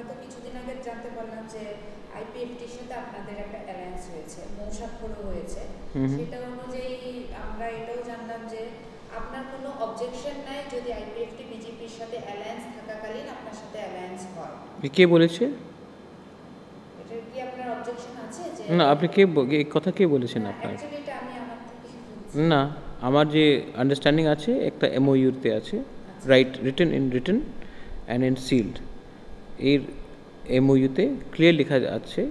তো কিছুদিন আগে জানতে পারলাম যে আইপিএফটির সাথে আপনাদের একটা অ্যালায়েন্স হয়েছে, মৌসাক্ষরও হয়েছে। সেটা অনুযায়ী আমরা এটাও জানলাম যে আপনার কোনো অবজেকশন নাই যদি আইপিএফটি বিজেপির সাথে অ্যালায়েন্স থাকাকালীন আপনার সাথে অ্যালায়েন্স হয়। কে বলেছে? এটা কি আপনার অবজেকশন আছে? যে না, আপনি কে এই কথা কে বলেছেন আপনার? অ্যাকচুয়ালি এটা আমি আমার থেকে না, আমার যে আন্ডারস্ট্যান্ডিং আছে একটা এমওইউতে আছে, রিটেন অ্যান্ড ইন সিল্ড। এর এমওইউতে ক্লিয়ার লেখা আছে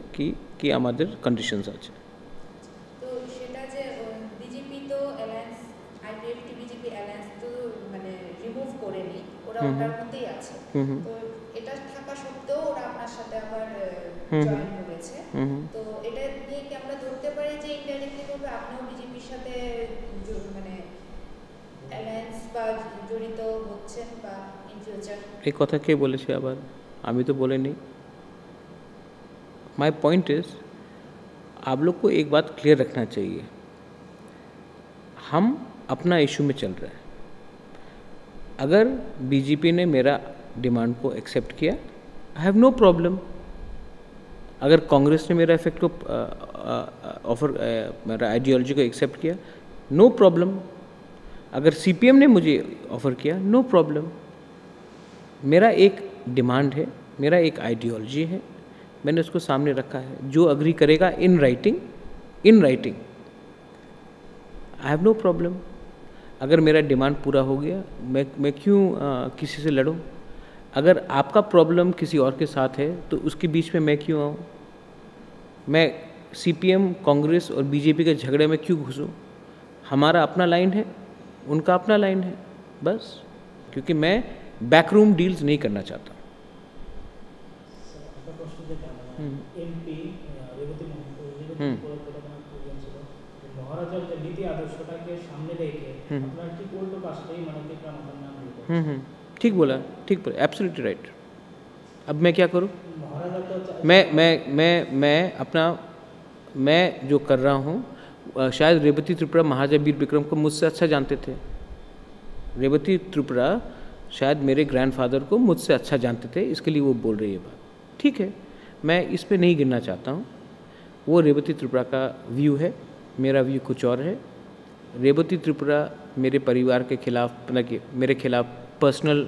কি আমাদের কন্ডিশনস আছে। তো সেটা যে বিজেপি তো অ্যালায়েন্স, আইপিএফটি বিজেপি অ্যালায়েন্স তো মানে রিমুভ করেনি, ওরা ওটার মধ্যেই আছে। তো এটা থাকা সত্ত্বেও ওরা আপনার সাথে আবার জয়েন করেছে। তো এটা নিয়ে কি আমরা ধরতে পারি যে ইনডাইরেক্টলি ভাবে আপনিও বিজেপির সাথে মানে অ্যালায়েন্স বা জড়িত হচ্ছেন বা ইন ফিউচার? এই কথা কে বলেছে আবার? আমি তো বলিনি। माई पॉइंट इज, आप लोग को एक बात क्लियर रखना चाहिए, हम अपना इशू में चल रहे हैं। अगर बीजेपी ने मेरा डिमांड को एक्सेप्ट किया, आई हैव नो प्रॉब्लम। अगर कांग्रेस ने मेरा इफेक्ट को मेरा आइडियोलॉजी को एक्सेप्ट किया, नो प्रॉब्लम। अगर सीपीएम ने मुझे ऑफ़र किया, नो प्रॉब्लम। मेरा एक डिमांड है, मेरा एक आइडियोलॉजी है, मैंने उसको सामने रखा है। जो अग्री करेगा in writing I have no problem. अगर मेरा डिमांड पूरा हो गया, मैं क्यों किसी से लड़ूं? अगर आपका प्रॉब्लम किसी और के साथ है तो उसके बीच में मैं क्यों आऊँ? मैं सीपीएम, कांग्रेस और बीजेपी के झगड़े में क्यों घुसूँ? हमारा अपना लाइन है, उनका अपना लाइन है, बस। क्योंकि मैं बैकरूम डील्स नहीं करना चाहता। এমপি রেবতী মহারাজার যে নীতি আদর্শটাকে সামনে রেখে আপনার ঠিক উল্টো কাজটাই মানে তীব্রমাতার নাম দিতে। ठीक बोला, एब्सोल्युटली राइट। अब मैं क्या करूं? महाराजा तो मैं जो कर रहा हूं, शायद रेवती त्रिपुरा महाराजा वीर विक्रम को मुझसे अच्छा जानते थे। रेवती त्रिपुरा शायद मेरे ग्रैंडफादर को मुझसे अच्छा जानते थे, इसके लिए वो बोल रही है बात। ठीक है, मैं इस पे नहीं गिरना चाहता हूँ। वो रेवती त्रिपुरा का व्यू है, मेरा व्यू कुछ और है। रेवती त्रिपुरा मेरे परिवार के खिलाफ, मतलब कि मेरे खिलाफ पर्सनल,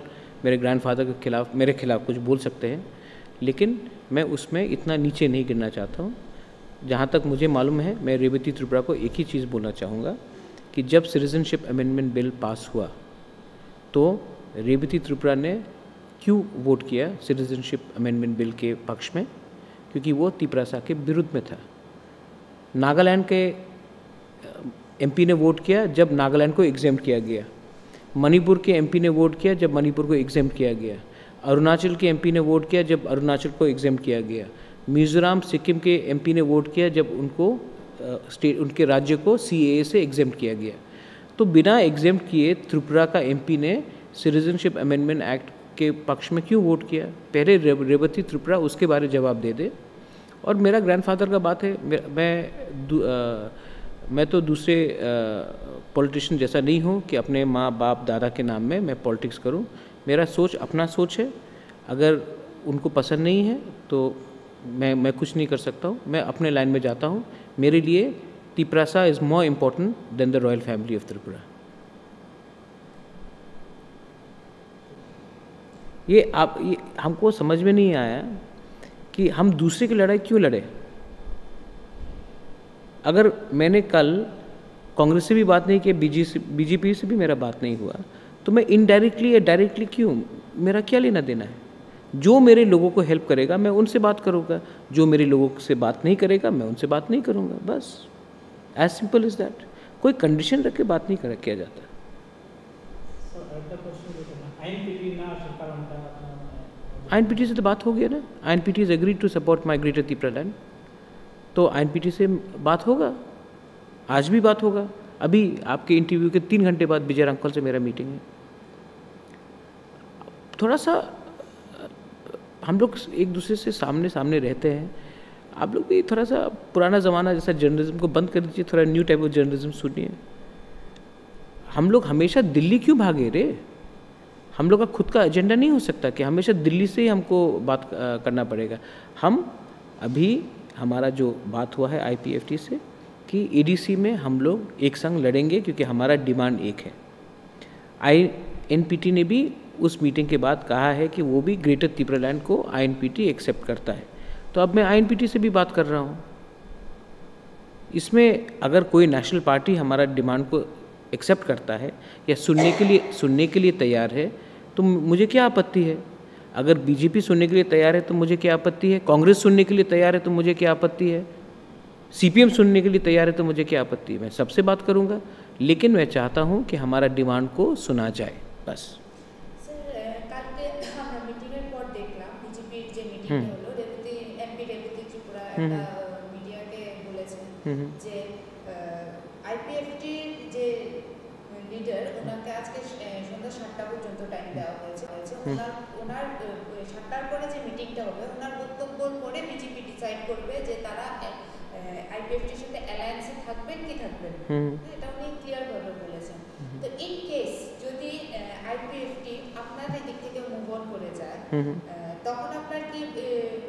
मेरे ग्रैंडफादर के खिलाफ, मेरे खिलाफ कुछ बोल सकते हैं, लेकिन मैं उसमें इतना नीचे नहीं गिरना चाहता हूँ। जहाँ तक मुझे मालूम है, मैं रेवती त्रिपुरा को एक ही चीज़ बोलना चाहूँगा कि जब सिटीजनशिप अमेंडमेंट बिल पास हुआ तो रेवती त्रिपुरा ने क्यों वोट किया सिटीजनशिप अमेंडमेंट बिल के पक्ष में? क्योंकि वो तिपरासा के विरुद्ध में था। नागालैंड के एमपी ने वोट किया जब नागालैंड को एग्जेम्प्ट किया गया। मणिपुर के एमपी ने वोट किया जब मणिपुर को एग्जेम्प्ट किया गया। अरुणाचल के एमपी ने वोट किया जब अरुणाचल को एग्जेम्प्ट किया गया। मिज़ोरम, सिक्किम के एमपी ने वोट किया जब उनको उनके राज्य को सीएए से एग्जेम्प्ट किया गया। तो बिना एग्जेम्प्ट किए त्रिपुरा का एमपी ने सिटीजनशिप अमेंडमेंट एक्ट के पक्ष में क्यों वोट किया? पहले रेवती त्रिपुरा उसके बारे जवाब दे दे। और मेरा ग्रैंडफादर का बात है, मैं तो दूसरे पॉलिटिशियन जैसा नहीं हूँ कि अपने माँ बाप दादा के नाम में मैं पॉलिटिक्स करूँ। मेरा सोच अपना सोच है। अगर उनको पसंद नहीं है तो मैं कुछ नहीं कर सकता हूँ। मैं अपने लाइन में जाता हूँ। मेरे लिए Tiprasa is more important then the royal family of Tripura. ये हमको समझ में नहीं आया कि हम दूसरे की लड़ाई क्यों लड़े। अगर मैंने कल कांग्रेस से भी बात नहीं की, बीजेपी से भी मेरा बात नहीं हुआ, तो मैं इनडायरेक्टली या डायरेक्टली क्यों? मेरा क्या लेना देना है? जो मेरे लोगों को हेल्प करेगा मैं उनसे बात करूँगा, जो मेरे लोगों से बात नहीं करेगा मैं उनसे बात नहीं करूँगा, बस। As simple is that. कोई कंडीशन रख के बात नहीं किया जाता। आईएनपीटी से तो बात हो गया ना। INPT is agreed to support my greater Tripura land, तो आईएनपीटी से बात होगा, आज भी बात होगा। अभी आपके इंटरव्यू के 3 घंटे बाद विजय अंकल से मेरा मीटिंग है। थोड़ा सा हम लोग एक दूसरे से सामने सामने रहते हैं। आप लोग भी थोड़ा सा पुराना ज़माना जैसा जर्नलिज्म को बंद कर दीजिए, थोड़ा न्यू टाइप ऑफ जर्नलिज्म सुनिए। हम लोग हमेशा दिल्ली क्यों भागे रे? हम लोग का खुद का एजेंडा नहीं हो सकता कि हमेशा दिल्ली से ही हमको बात करना पड़ेगा। हम अभी हमारा जो बात हुआ है IPFT से कि ADC में हम लोग एक संग लड़ेंगे क्योंकि हमारा डिमांड एक है। INPT ने भी उस मीटिंग के बाद कहा है कि वो भी ग्रेटर त्रिपुरालैंड को INPT एक्सेप्ट करता है। तो अब मैं INPT से भी बात कर रहा हूँ। इसमें अगर कोई नेशनल पार्टी हमारा डिमांड को एक्सेप्ट करता है या सुनने के लिए तैयार है तो मुझे क्या आपत्ति है। अगर BJP सुनने के लिए तैयार है तो मुझे क्या आपत्ति है। कांग्रेस सुनने के लिए तैयार है तो मुझे क्या आपत्ति है। CPM सुनने के लिए तैयार है तो मुझे क्या आपत्ति है। मैं सबसे बात करूँगा, लेकिन मैं चाहता हूँ कि हमारा डिमांड को सुना जाए बस। যে IPFT যে লিডার ওনাকে আজকে সন্ধ্যা 7টা পর্যন্ত টাইম দেওয়া হয়েছে। ওনার 7টার পরে যে মিটিংটা হবে ওনার বক্তব্যের পরে BJP ডিসাইড করবে যে তারা IPFTর সাথে অ্যালায়েন্সে থাকবেন কি থাকবেন না। এটা উনি ক্লিয়ার ভাবে বলেছেন। তো ইন কেস যদি IPFT আপনাদের দিক থেকে মুভ অন করে যায় তখন আপনার কি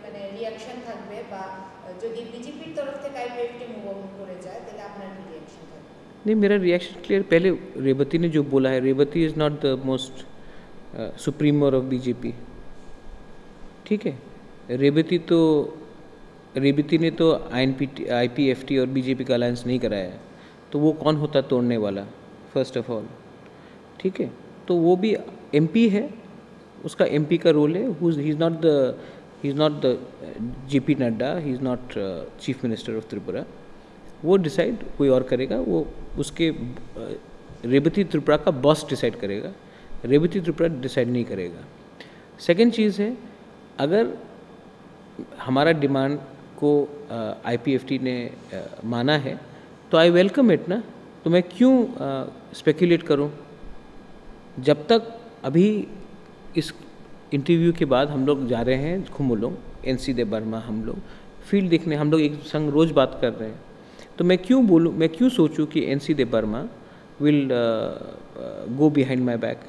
মানে রিঅ্যাকশন থাকবে, বা যদি BJPর तरफ থেকে IPFT মুভ অন করে যায় তাহলে আপনার কি রিঅ্যাকশন থাকবে? नहीं, मेरा रिएक्शन क्लियर। पहले रेवती ने जो बोला है, Revathi is not the most supremo of BJP, ठीक है। रेवती ने तो IPFT और BJP का अलायंस नहीं कराया है, तो वो कौन होता तोड़ने वाला, फर्स्ट ऑफ ऑल, ठीक है। तो वो भी MP है, उसका MP का रोल है। He is not the JP Nadda, he is not chief minister of Tripura. वो डिसाइड कोई और करेगा, वो उसके रेवती त्रिपुरा का बॉस डिसाइड करेगा, रेवती त्रिपुरा डिसाइड नहीं करेगा। सेकंड चीज़ है, अगर हमारा डिमांड को IPFT ने माना है तो आई वेलकम इट ना। तो मैं क्यों स्पेकुलेट करूं। जब तक अभी इस इंटरव्यू के बाद हम लोग जा रहे हैं खुमुलों, NC दे बर्मा, हम लोग फील्ड देखने, हम लोग एक संग रोज़ बात कर रहे हैं। तो मैं क्यों सोचूं कि NC Debbarma will go behind my back.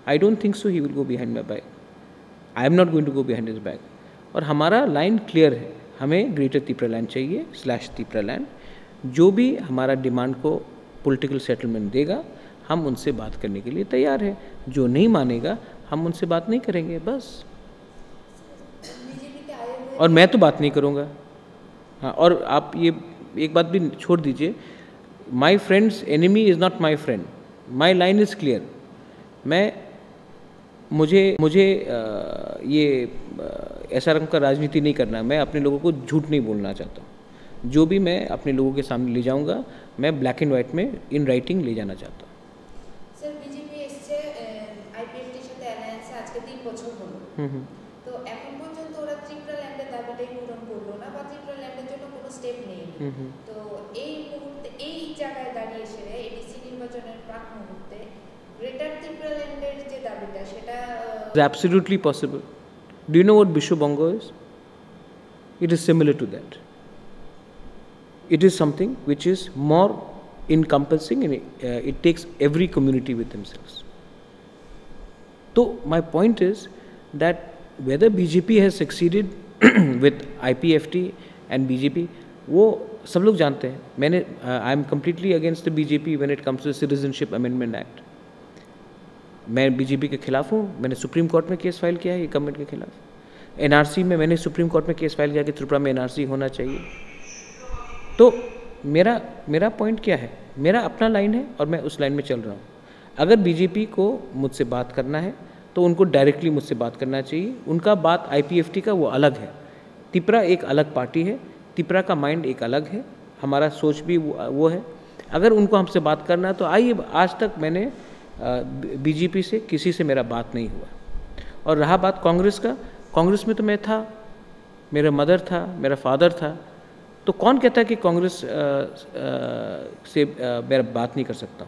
I don't think so he will go behind my back. I am not going to go behind his back. और हमारा लाइन क्लियर है, हमें ग्रेटर त्रिपुरालैंड चाहिए /त्रिपुरालैंड। जो भी हमारा डिमांड को पॉलिटिकल सेटलमेंट देगा हम उनसे बात करने के लिए तैयार हैं। जो नहीं मानेगा हम उनसे बात नहीं करेंगे बस। और मैं तो बात नहीं करूँगा। हाँ, और आप ये एक बात भी छोड़ दीजिए, my friends enemy is not my friend. My line is clear. मुझे ये ऐसा रंग का राजनीति नहीं करना। मैं अपने लोगों को झूठ नहीं बोलना चाहता हूँ। जो भी मैं अपने लोगों के सामने ले जाऊँगा मैं ब्लैक एंड वाइट में इन राइटिंग ले जाना चाहता हूँ। सर BJP এসছে IPFTর সাথে অ্যালায়েন্সে আজকে 3 বছর হলো। তো এখন পর্যন্ত ওরা ত্রিপুরাল্যান্ডের দাবিটাই পূরণ করলো না, বা ত্রিপুরাল্যান্ডের জন্য কোনো স্টেপ নেয়নি। তো এই মুহূর্তে এই জায়গায় দাঁড়িয়ে এসে ADC নির্বাচনের প্রাক মুহূর্তে গ্রেটার ত্রিপুরাল্যান্ডের যে দাবিটা সেটা is absolutely possible. Do you know what Bishu Bongo is? It is similar to that. It is something which is more encompassing and it takes every community with themselves. So my point is that whether BJP has succeeded with IPFT and BJP, वो सब लोग जानते हैं। I am completely against the BJP when it comes to the Citizenship Amendment Act. मैं BJP के खिलाफ हूँ। मैंने सुप्रीम कोर्ट में केस फाइल किया है ये गवर्नमेंट के खिलाफ। NRC में मैंने सुप्रीम कोर्ट में केस फाइल किया कि त्रिपुरा में NRC होना चाहिए। तो मेरा पॉइंट क्या है, मेरा अपना लाइन है और मैं उस लाइन में चल रहा हूँ। अगर BJP को मुझसे बात करना है तो उनको डायरेक्टली मुझसे बात करना चाहिए। उनका बात IPFT का वो अलग है। त्रिपुरा एक अलग पार्टी है, त्रिपुरा का माइंड एक अलग है, हमारा सोच भी वो है। अगर उनको हमसे बात करना है तो आइए। आज तक मैंने BJP से किसी से मेरा बात नहीं हुआ। और रहा बात कांग्रेस का, कांग्रेस में तो मैं था, मेरा मदर था, मेरा फादर था। तो कौन कहता है कि कांग्रेस से मेरा बात नहीं कर सकता।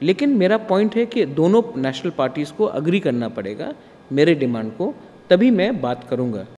लेकिन मेरा पॉइंट है कि दोनों नेशनल पार्टीज़ को अग्री करना पड़ेगा मेरे डिमांड को, तभी मैं बात करूँगा।